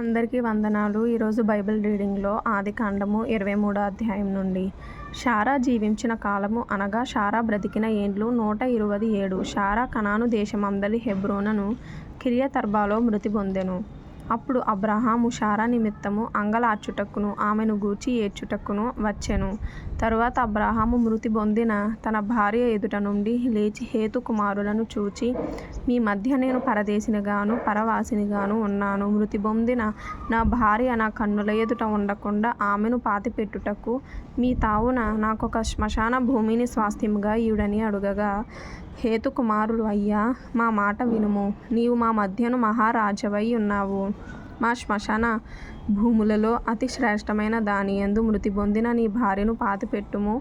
అందరికీ వందనాలు. ఈరోజు బైబిల్ రీడింగ్లో ఆదికాండము 23వ అధ్యాయం నుండి. శారా జీవించిన కాలము అనగా శారా బ్రతికిన ఏండ్లు 127. శారా కనాను దేశమందలి హెబ్రోనును కిర్యతర్బాలో మృతి పొందెను. అప్పుడు అబ్రాహాము శారా నిమిత్తము అంగలార్చుటకును ఆమెను గూర్చి ఏడ్చుటకును వచ్చెను. తరువాత అబ్రాహాము మృతి పొందిన తన భార్య ఎదుట నుండి లేచి హేతు కుమారులను చూచి, మీ మధ్య నేను పరదేశినిగాను పరవాసినిగాను ఉన్నాను. మృతి పొందిన నా భార్య నా కన్నుల ఎదుట ఉండకుండా ఆమెను పాతిపెట్టుటకు మీ తావున నాకొక శ్మశాన భూమిని స్వాస్థ్యముగా ఈయుడని అడుగగా, హేతు కుమారులు, అయ్యా, మా మాట వినుము. నీవు మా మధ్యను మహారాజవై ఉన్నావు. మా శ్మశాన భూములలో అతి శ్రేష్టమైన దానియందు మృతి పొందిన నీ భార్యను పాతిపెట్టుము.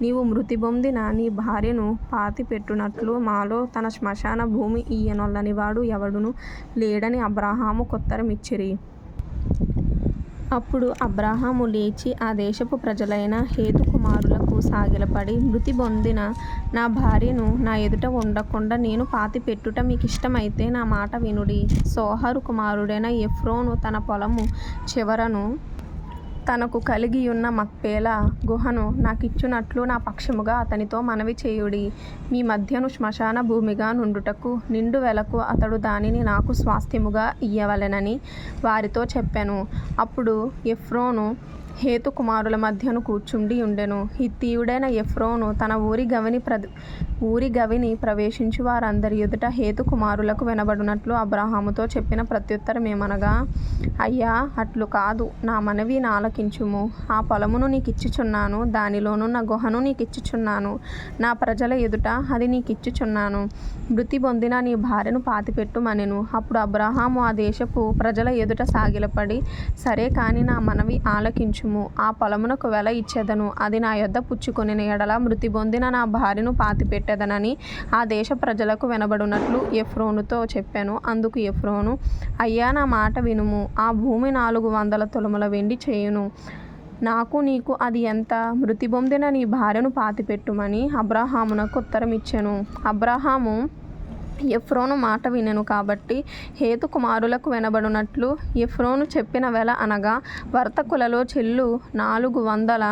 నీవు మృతి పొందిన నీ భార్యను పాతిపెట్టునట్లు మాలో తన శ్మశాన భూమి ఇయ్యనొల్లనివాడు ఎవడును లేడని అబ్రాహాము ఉత్తరమిచ్చిరి. అప్పుడు అబ్రాహాము లేచి ఆ దేశపు ప్రజలైన హేతు కుమారులకు సాగిలపడి, మృతి పొందిన నా భార్యను నా ఎదుట ఉండకుండా నేను పాతిపెట్టుట మీకిష్టమైతే నా మాట వినుడి. సోహరు కుమారుడైన ఎఫ్రోను తన పొలము చివరను తనకు కలిగియున్న మక్పేలా గుహను నాకిచ్చునట్లు నా పక్షముగా అతనితో మనవి చేయుడి. మీ మధ్యను శ్మశాన భూమిగా నుండుటకు నిండు వెలకు అతడు దానిని నాకు స్వాస్థ్యముగా ఇయ్యవలెనని వారితో చెప్పెను. అప్పుడు ఎఫ్రోను హేతు కుమారుల మధ్యను కూర్చుండి ఉండెను. హిత్తీయుడైన ఎఫ్రోను తన ఊరి గవిని ప్రవేశించి వారందరి ఎదుట హేతు కుమారులకు వినబడినట్లు అబ్రాహాముతో చెప్పిన ప్రత్యుత్తరమేమనగా, అయ్యా, అట్లు కాదు, నా మనవి ఆలకించుము. ఆ పొలమును నీకిచ్చుచున్నాను, దానిలోనున్న గుహను నీకిచ్చుచున్నాను, నా ప్రజల ఎదుట అది నీకిచ్చుచున్నాను. మృతి పొందిన నీ భార్యను పాతిపెట్టుమనెను. అప్పుడు అబ్రాహాము ఆ దేశపు ప్రజల ఎదుట సాగిలపడి, సరే కాని నా మనవి ఆలకించు, ఆ పొలమునకు వెల ఇచ్చేదను. అది నా యొద్ద పుచ్చుకొనిన ఎడల మృతి పొందిన నా భార్యను పాతిపెట్టెదనని ఆ దేశ ప్రజలకు వినబడినట్లు ఎఫ్రోనుతో చెప్పాను. అందుకు ఎఫ్రోను, అయ్యా, నా మాట వినుము. ఆ భూమి 400 తులముల వెండి చేయును. నాకు నీకు అది ఎంత? మృతి పొందిన నీ భార్యను పాతిపెట్టుమని అబ్రాహామునకు ఉత్తరమిచ్చెను. అబ్రాహాము ఎఫ్రోను మాట వినెను కాబట్టి హేతు కుమారులకు వినబడినట్లు ఎఫ్రోను చెప్పిన వెల అనగా వర్తకులలో చెల్లు 400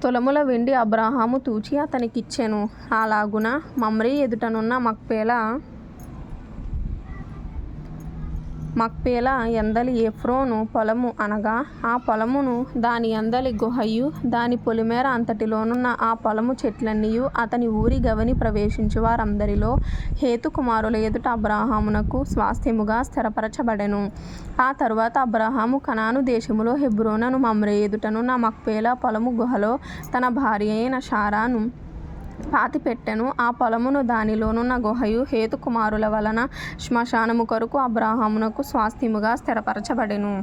తులముల వెండి అబ్రాహాము తూచి అతనికిచ్చెను. అలాగున మమ్రే ఎదుటనున్న మక్పేలా ఎందలి ఎఫ్రోను పొలము అనగా ఆ పొలమును దాని ఎందలి గుహయు దాని పొలిమేర అంతటిలోనున్న ఆ పొలము చెట్లన్నీయు అతని ఊరి గవిని ప్రవేశించు వారందరిలో హేతు కుమారుల ఎదుట అబ్రాహామునకు స్వాస్థ్యముగా స్థిరపరచబడెను. ఆ తరువాత అబ్రాహాము కనాను దేశములో హెబ్రోనును మమ్రే ఎదుటనున్న మక్పేలా పొలము గుహలో తన భార్య అయిన శారాను పాతిపెట్టెను. ఆ పొలమును దానిలోనున్న గుహయు హేతు కుమారుల వలన శ్మశానము కొరకు అబ్రాహామునకు స్వాస్థ్యముగా స్థిరపరచబడెను.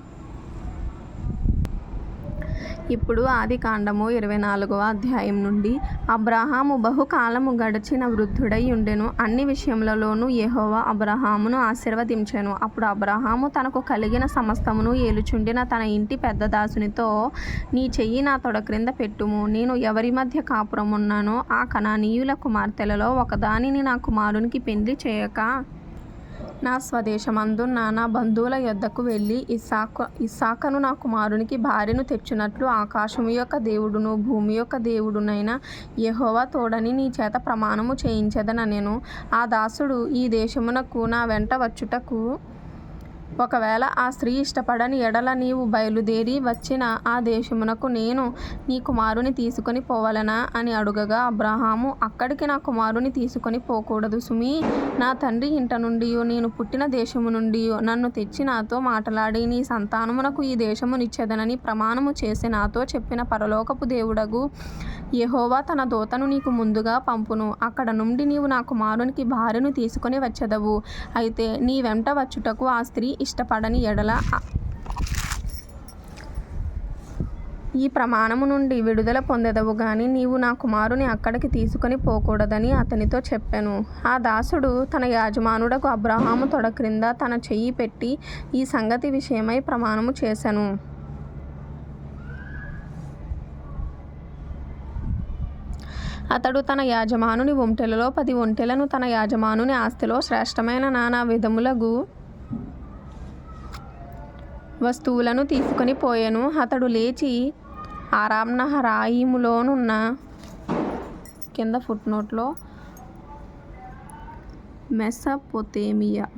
ఇప్పుడు ఆదికాండము 24వ అధ్యాయం నుండి. అబ్రాహాము బహుకాలము గడిచిన వృద్ధుడై ఉండెను. అన్ని విషయములలోనూ యెహోవా అబ్రాహామును ఆశీర్వదించెను. అప్పుడు అబ్రాహాము తనకు కలిగిన సమస్తమును ఏలుచుండిన తన ఇంటి పెద్ద దాసునితో, నీ చెయ్యి నా తొడ క్రింద పెట్టుము. నేను ఎవరి మధ్య కాపురమున్నానో ఆ కనానీయుల కుమార్తెలలో ఒకదానిని నా కుమారునికి పెండ్లి చేయక నా స్వదేశమందున్న నా బంధువుల యొద్దకు వెళ్ళి ఇస్సాకును నా కుమారునికి భార్యను తెచ్చునట్లు ఆకాశము యొక్క దేవుడును భూమి యొక్క దేవుడునైన యెహోవా తోడని నీ చేత ప్రమాణము చేయించెదనెను. ఆ దాసుడు ఈ దేశమునకు నా వెంట వచ్చుటకు ఒకవేళ ఆ స్త్రీ ఇష్టపడని ఎడల నీవు బయలుదేరి వచ్చిన ఆ దేశమునకు నేను నీ కుమారుని తీసుకొని పోవలెనా అని అడుగగా, అబ్రాహాము, అక్కడికి నా కుమారుని తీసుకొని పోకూడదు సుమీ. నా తండ్రి ఇంట నుండి నేను పుట్టిన దేశము నుండి నన్ను తెచ్చి నాతో మాటలాడి నీ సంతానమునకు ఈ దేశమునిచ్చెదనని ప్రమాణము చేసి నాతో చెప్పిన పరలోకపు దేవుడగు యెహోవా తన దూతను నీకు ముందుగా పంపును. అక్కడ నుండి నీవు నా కుమారునికి భార్యను తీసుకొని వచ్చెదవు. అయితే నీ వెంట వచ్చుటకు ఆ స్త్రీ ఇష్టపడని ఎడల ఈ ప్రమాణము నుండి విడుదల పొందెదవు గాని నీవు నా కుమారుని అక్కడికి తీసుకొని పోకూడదని అతనితో చెప్పెను. ఆ దాసుడు తన యజమానుడకు అబ్రాహాము తొడ క్రింద తన చెయ్యి పెట్టి ఈ సంగతి విషయమై ప్రమాణము చేసెను. అతడు తన యజమానుని ఒంటెలలో 10 ఒంటెలను తన యజమానుని ఆస్తిలో శ్రేష్టమైన నానా విధములగు వస్తువులను తీసుకొని పోయెను. అతడు లేచి ఆరాంనహరాయిములోనున్న కింద ఫుట్నోట్లో మెసొపొతేమియా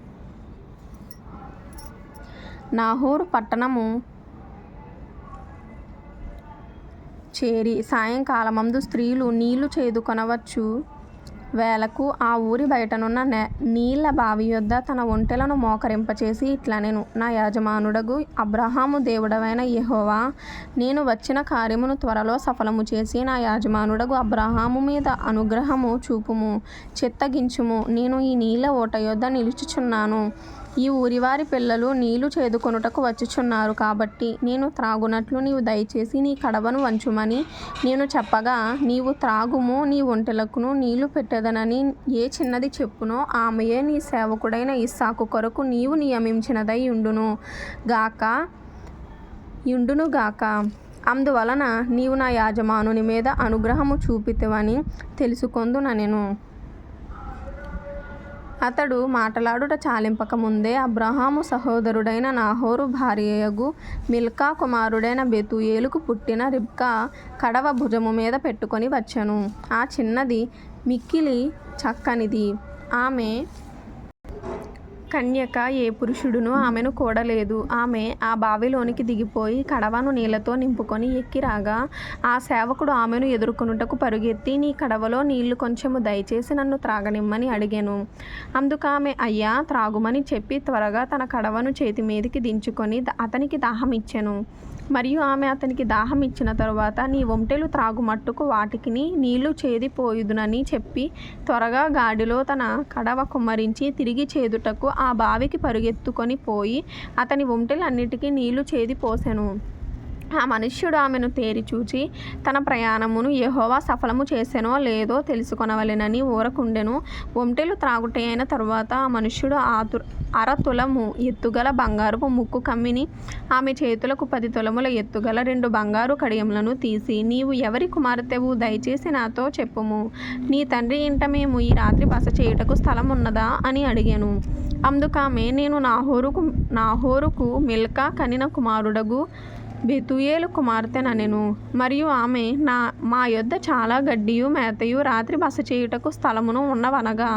నాహోరు పట్టణము చేరి సాయంకాలమందు స్త్రీలు నీళ్లు చేదుకొనవచ్చు వేళకు ఆ ఊరి బయటనున్న నీళ్ల బావి యొద్ద తన ఒంటెలను మోకరింపచేసి ఇట్లనెను, నా యజమానుడగు అబ్రహాము దేవుడవైన యెహోవా, నేను వచ్చిన కార్యమును త్వరలో సఫలము చేసి నా యజమానుడగు అబ్రహాము మీద అనుగ్రహము చూపుము, చిత్తగించుము. నేను ఈ నీళ్ల ఊట యొద్ద నిలుచుచున్నాను. ఈ ఊరివారి పిల్లలు నీళ్లు చేదుకొనుటకు వచ్చుచున్నారు కాబట్టి నేను త్రాగునట్లు నీవు దయచేసి నీ కడవను వంచుమని నేను చెప్పగా, నీవు త్రాగుము, నీ ఒంటెలకును నీళ్లు పెట్టెదనని ఏ చిన్నది చెప్పునో ఆమెయే నీ సేవకుడైన ఇస్సాకు కొరకు నీవు నియమించినదై యుండును గాక. అందువలన నీవు నా యజమానుని మీద అనుగ్రహము చూపితివని తెలుసుకొందుననెను. అతడు మాటలాడుట చాలింపక ముందే అబ్రహాము సహోదరుడైన నాహోరు భార్యయగు మిల్కా కుమారుడైన బెతూయేలుకు పుట్టిన రిబ్కా కడవ భుజము మీద పెట్టుకొని వచ్చెను. ఆ చిన్నది మిక్కిలి చక్కనిది. ఆమె కన్యక, ఏ పురుషుడును ఆమెను కూడలేదు. ఆమె ఆ బావిలోనికి దిగిపోయి కడవను నీళ్లతో నింపుకొని ఎక్కిరాగా ఆ సేవకుడు ఆమెను ఎదుర్కొనుటకు పరుగెత్తి, నీ కడవలో నీళ్లు కొంచెము దయచేసి నన్ను త్రాగనిమ్మని అడిగెను. అందుకామె అయ్యా త్రాగుమని చెప్పి త్వరగా తన కడవను చేతి మీదికి దించుకొని అతనికి దాహమిచ్చెను. మరియు ఆమె అతనికి దాహం ఇచ్చిన తరువాత, నీ ఒంటెలు త్రాగు మట్టుకు వాటికిని నీళ్లు చేదిపోయుదునని చెప్పి త్వరగా గాడిలో తన కడవ కుమ్మరించి తిరిగి చేదుటకు ఆ బావికి పరుగెత్తుకొని పోయి అతని ఒంటెలన్నిటికీ నీళ్లు చేదిపోసెను. ఆ మనుష్యుడు ఆమెను తేరి చూచి తన ప్రయాణమును యెహోవా సఫలము చేసెనో లేదో తెలుసుకొనవలెనని ఊరకుండెను. ఒంటెలు త్రాగుటే అయిన తరువాత ఆ మనుష్యుడు 1/2 తులము ఎత్తుగల బంగారపు ముక్కు కమ్మిని, ఆమె చేతులకు 10 తులముల ఎత్తుగల 2 బంగారు కడియములను తీసి, నీవు ఎవరి కుమార్తెవు? దయచేసి నాతో చెప్పుము. నీ తండ్రి ఇంట మేము ఈ రాత్రి బస చేయుటకు స్థలమున్నదా అని అడిగెను. అందుకామె, నేను నాహోరుకు మిల్కా కనిన కుమారుడగు బెతూయేలు కుమార్తెననెను. మరియు ఆమె, మా యొద్ద చాలా గడ్డియు మేతయు రాత్రి బస చేయుటకు స్థలమును ఉన్నవనగా,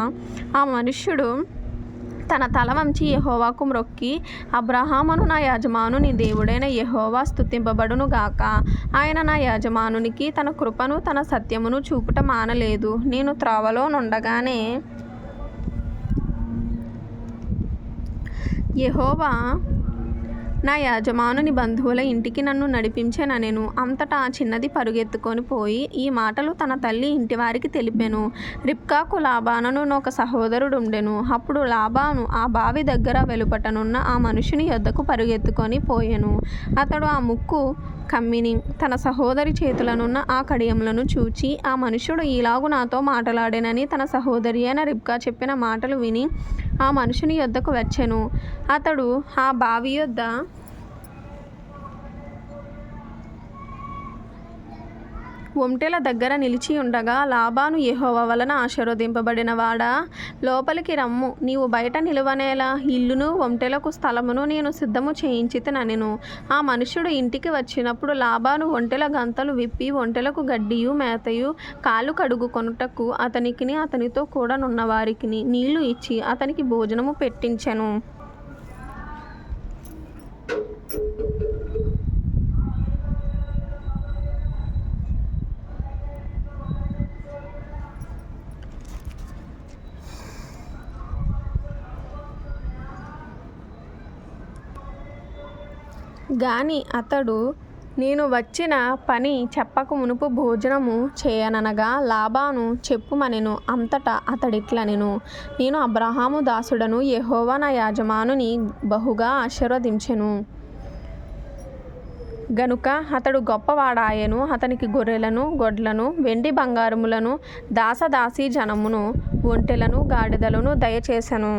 ఆ మనుష్యుడు తన తల వంచి యెహోవాకు మ్రొక్కి, అబ్రహామును నా యజమానుని దేవుడైన యెహోవా స్తుతింపబడును గాక. ఆయన నా యజమానునికి తన కృపను తన సత్యమును చూపుట మానలేదు. నేను త్రోవలో నుండగానే యెహోవా నా యజమానుని బంధువుల ఇంటికి నన్ను నడిపించెననెను. అంతటా ఆ చిన్నది పరుగెత్తుకొని పోయి ఈ మాటలు తన తల్లి ఇంటివారికి తెలిపెను. రిబ్కాకు లాబానునొక సహోదరుడుండెను. అప్పుడు లాబాను ఆ బావి దగ్గర వెలుపటనున్న ఆ మనుషుని యొద్దకు పరుగెత్తుకొని పోయెను. అతడు ఆ ముక్కు కమ్మిని తన సహోదరి చేతులనున్న ఆ కడియములను చూచి, ఆ మనుష్యుడు ఈలాగు నాతో మాటలాడెనని తన సహోదరి అయిన రిబ్కా చెప్పిన మాటలు విని ఆ మనుషుని యొద్దకు వచ్చెను. అతడు ఆ బావి యొద్ద ఒంటెల దగ్గర నిలిచి ఉండగా, లాబాను, యెహోవా వలన ఆశీర్వదింపబడిన వాడా, లోపలికి రమ్ము. నీవు బయట నిలువనేలా? ఇల్లును ఒంటెలకు స్థలమును నేను సిద్ధము చేయించితిననెను. ఆ మనుష్యుడు ఇంటికి వచ్చినప్పుడు లాబాను ఒంటెల గంతలు విప్పి ఒంటెలకు గడ్డియు మేతయు కాళ్ళు కడుగుకొనుటకు అతనికిని అతనితో కూడా నున్న వారికిని నీళ్లు ఇచ్చి అతనికి భోజనము పెట్టించెను. గాని అతడు, నేను వచ్చిన పని చెప్పక మునుపు భోజనము చేయననగా లాబాను చెప్పుమనెను. అంతటా అతడిట్లనెను, నేను అబ్రహాము దాసుడను. యెహోవా నా యజమానుని బహుగా ఆశీర్వదించెను గనుక అతడు గొప్పవాడాయెను. అతనికి గొర్రెలను, గొడ్లను, వెండి బంగారములను, దాసదాసీ జనమును, ఒంటెలను, గాడిదలను దయచేసెను.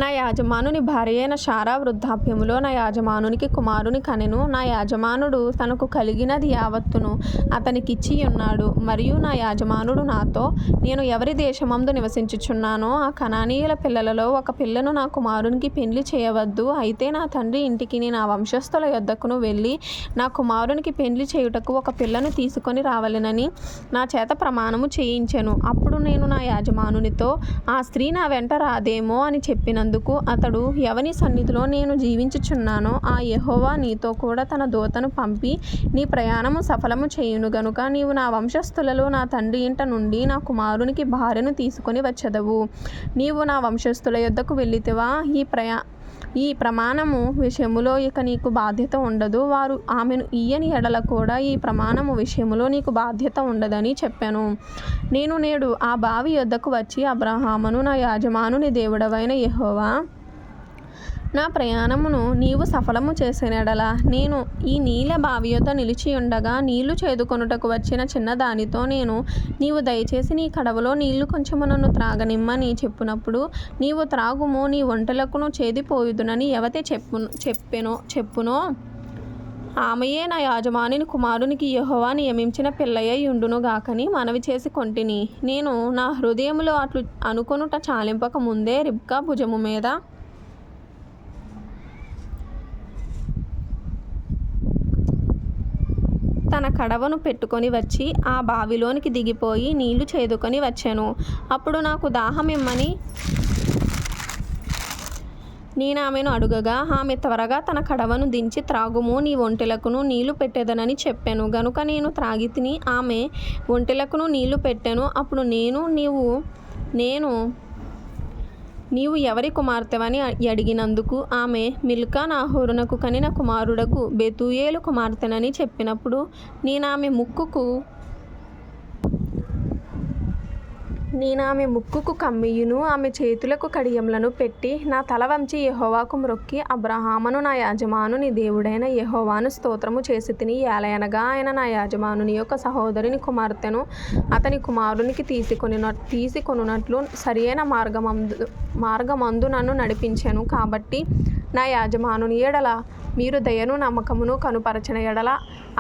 నా యాజమానుని భార్య అయిన శారా వృద్ధాప్యములో నా యాజమానునికి కుమారుని కనెను. నా యాజమానుడు తనకు కలిగినది యావత్తును అతనికిచ్చి ఉన్నాడు. మరియు నా యాజమానుడు నాతో, నేను ఎవరి దేశమందు నివసించుచున్నానో ఆ కనానీయుల పిల్లలలో ఒక పిల్లను నా కుమారునికి పెండ్లి చేయవద్దు. అయితే నా తండ్రి ఇంటికి నా వంశస్థుల యొద్దకును వెళ్ళి నా కుమారునికి పెండ్లి చేయుటకు ఒక పిల్లను తీసుకొని రావాలనని నా చేత ప్రమాణము చేయించెను. అప్పుడు నేను నా యాజమానునితో, ఆ స్త్రీ నా వెంట రాదేమో అని చెప్పినందుకు అతడు, ఎవని సన్నిధిలో నేను జీవించుచున్నానో ఆ యెహోవా నీతో కూడా తన దూతను పంపి నీ ప్రయాణము సఫలము చేయును గనుక నీవు నా వంశస్థులలో నా తండ్రి ఇంట నుండి నా కుమారునికి భార్యను తీసుకొని వచ్చెదవు. నీవు నా వంశస్థుల యొద్దకు వెళ్ళితివా? ఈ ప్రమాణము విషయములో ఇక నీకు బాధ్యత ఉండదు. వారు ఆమెను ఇయ్యని ఎడల కూడా ఈ ప్రమాణము విషయములో నీకు బాధ్యత ఉండదని చెప్పాను. నేను నేడు ఆ బావి యొద్దకు వచ్చి అబ్రహామును, నా యాజమానుని దేవుడవైన యెహోవా, నా ప్రయాణమును నీవు సఫలము చేసిన ఎడల నేను ఈ నీళ్ళ బావి యొద్ద నిలిచి ఉండగా నీళ్లు చేదుకొనుటకు వచ్చిన చిన్నదానితో నీవు దయచేసి నీ కడవలో నీళ్లు కొంచెము నన్ను త్రాగనిమ్మని చెప్పునప్పుడు, నీవు త్రాగుము, నీ ఒంటెలకును చేదిపోయుదునని ఎవతే చెప్పునో ఆమెయే నా యాజమానుని కుమారునికి యెహోవా నియమించిన పిల్లయ్య యుండును గాకని మనవి చేసి కొంటిని. నేను నా హృదయములో అట్లు అనుకొనుట చాలింపక ముందే రిబ్కా భుజము మీద తన కడవను పెట్టుకొని వచ్చి ఆ బావిలోనికి దిగిపోయి నీళ్లు చేదుకొని వచ్చాను. అప్పుడు నాకు దాహమిమ్మని నేను ఆమెను అడుగగా ఆమె త్వరగా తన కడవను దించి త్రాగుము, నీ ఒంటెలకును నీళ్లు పెట్టెదనని చెప్పాను. గనుక నేను త్రాగితిని. ఆమె ఒంటెలకును నీళ్లు పెట్టెను. అప్పుడు నీవు ఎవరి కుమార్తెవని అడిగినందుకు ఆమె మిల్కా నాహోరునకు కనిన కుమారుడకు బెతూయేలు కుమార్తెనని చెప్పినప్పుడు నేను ఆమె ముక్కుకు కమ్మియును ఆమె చేతులకు కడియములను పెట్టి నా తల వంచి యెహోవాకు మ్రొక్కి అబ్రహామును నా యాజమానుని దేవుడైన యెహోవాను స్తోత్రము చేసి తిని, ఏలయనగా ఆయన నా యాజమానుని యొక్క సహోదరుని కుమార్తెను అతని కుమారునికి తీసుకొనున్నట్లు సరియైన మార్గమందు నన్ను నడిపించెను. కాబట్టి నా యాజమానుని ఎడల మీరు దయను నమ్మకమును కనుపరచిన ఎడల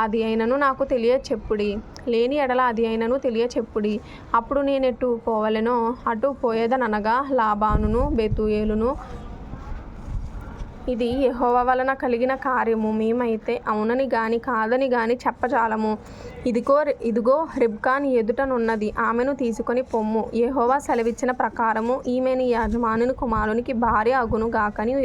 అది అయినను నాకు తెలియచెప్పుడి, లేని ఎడల అది అయినను తెలియచెప్పుడి. అప్పుడు నేనెటు పోవలెనో అటు పోయేదనగా లాబానును బెతూయేలును, ఇది యెహోవా వలన కలిగిన కార్యము, మేమైతే అవునని గాని కాదని గాని చెప్పజాలము. ఇదిగో రిబ్కా నీ ఎదుటనున్నది, ఆమెను తీసుకొని పొమ్ము. యెహోవా సెలవిచ్చిన ప్రకారము ఈమె నీ యాజమానుని కుమారునికి భార్య అగును గాకని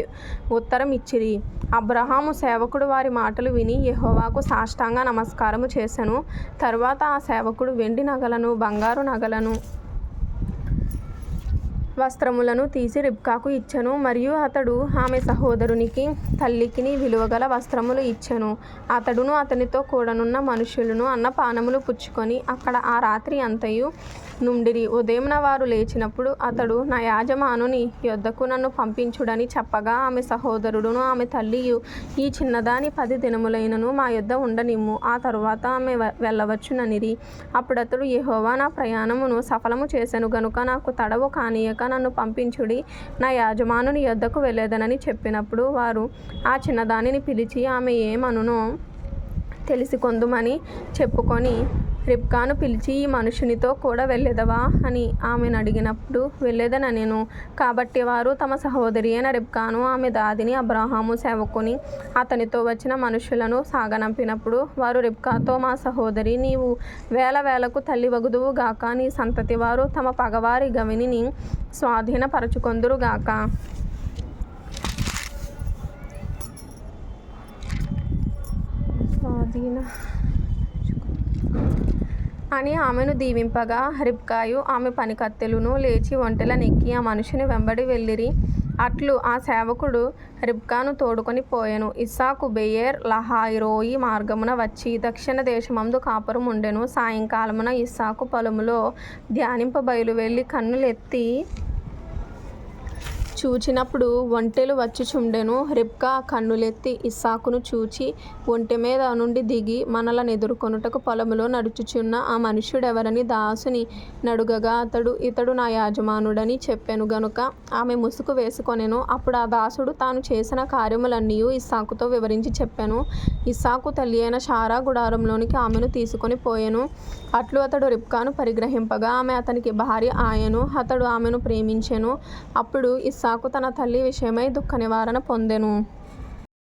ఉత్తరం ఇచ్చిరి. అబ్రహాము సేవకుడు వారి మాటలు విని యెహోవాకు సాష్టాంగ నమస్కారము చేసెను. తరువాత ఆ సేవకుడు వెండి నగలను, బంగారు నగలను, వస్త్రములను తీసి రిబ్కాకు ఇచ్చెను. మరియు అతడు ఆమె సహోదరునికి తల్లికిని విలువగల వస్త్రములు ఇచ్చెను. అతడును అతనితో కూడనున్న మనుషులను అన్నపానములు పుచ్చుకొని అక్కడ ఆ రాత్రి అంతయు నుండిరి. ఉదయమున వారు లేచినప్పుడు అతడు, నా యాజమానుని యొద్దకు నన్ను పంపించుడని చెప్పగా ఆమె సహోదరుడును ఆమె తల్లియు, ఈ చిన్నదాని 10 దినములైనను మా యొద్ద ఉండనిమ్ము, ఆ తరువాత ఆమె వెళ్ళవచ్చుననిరి. అప్పుడతడు, యెహోవా నా ప్రయాణమును సఫలము చేసెను గనుక నాకు తడవు కానీయక నన్ను పంపించుడి, నా యాజమానుని యొద్దకు వెళ్ళేదనని చెప్పినప్పుడు వారు ఆ చిన్నదానిని పిలిచి ఆమె ఏమనునో తెలిసికొందుమని చెప్పుకొని రిబ్కాను పిలిచి, ఈ మనుషునితో కూడా వెళ్ళెదవా అని ఆమెను అడిగినప్పుడు వెళ్ళేదనెను. కాబట్టి వారు తమ సహోదరి అయిన రిబ్కాను ఆమె దాదిని అబ్రహాము సేవకుని అతనితో వచ్చిన మనుషులను సాగనంపినప్పుడు వారు రిబ్కాతో, మా సహోదరి, నీవు వేలకు తల్లి వగుదువు గాక, నీ సంతతి వారు తమ పగవారి గవినిని స్వాధీనపరచుకొందురు గాక అని ఆమెను దీవింపగా రిబ్కాయు ఆమె పనికత్తెలును లేచి ఒంటెలనెక్కి ఆ మనుషుని వెంబడి వెళ్ళిరి. అట్లు ఆ సేవకుడు రిబ్కాను తోడుకొని పోయెను. ఇస్సాకు బెయేర్ లహాయిరోయి మార్గమున వచ్చి దక్షిణ దేశమందు కాపురం ఉండెను. సాయంకాలమున ఇస్సాకు పొలములో ధ్యానింప బయలు వెళ్ళి కన్నులెత్తి చూచినప్పుడు ఒంటెలు వచ్చుచుండెను. రిబ్కా కన్నులెత్తి ఇస్సాకును చూచి, ఒంటె మీద నుండి దిగి మనలనెదుర్కొనుటకు పొలములో నడుచుచున్న ఆ మనుష్యుడెవరని దాసుని నడుగగా ఇతడు నా యజమానుడని చెప్పెను గనుక ఆమె ముసుగు వేసుకొనెను. అప్పుడు ఆ దాసుడు తాను చేసిన కార్యములన్నీయు ఇస్సాకుతో వివరించి చెప్పెను. ఇస్సాకు తల్లి అయిన శారా గుడారంలోనికి ఆమెను తీసుకొని పోయెను. అట్లు అతడు రిబ్కాను పరిగ్రహింపగా ఆమె అతనికి భార్య ఆయెను. అతడు ఆమెను ప్రేమించెను. అప్పుడు ఇస్సాకు తన తల్లి విషయమై దుఃఖ నివారణ పొందెను.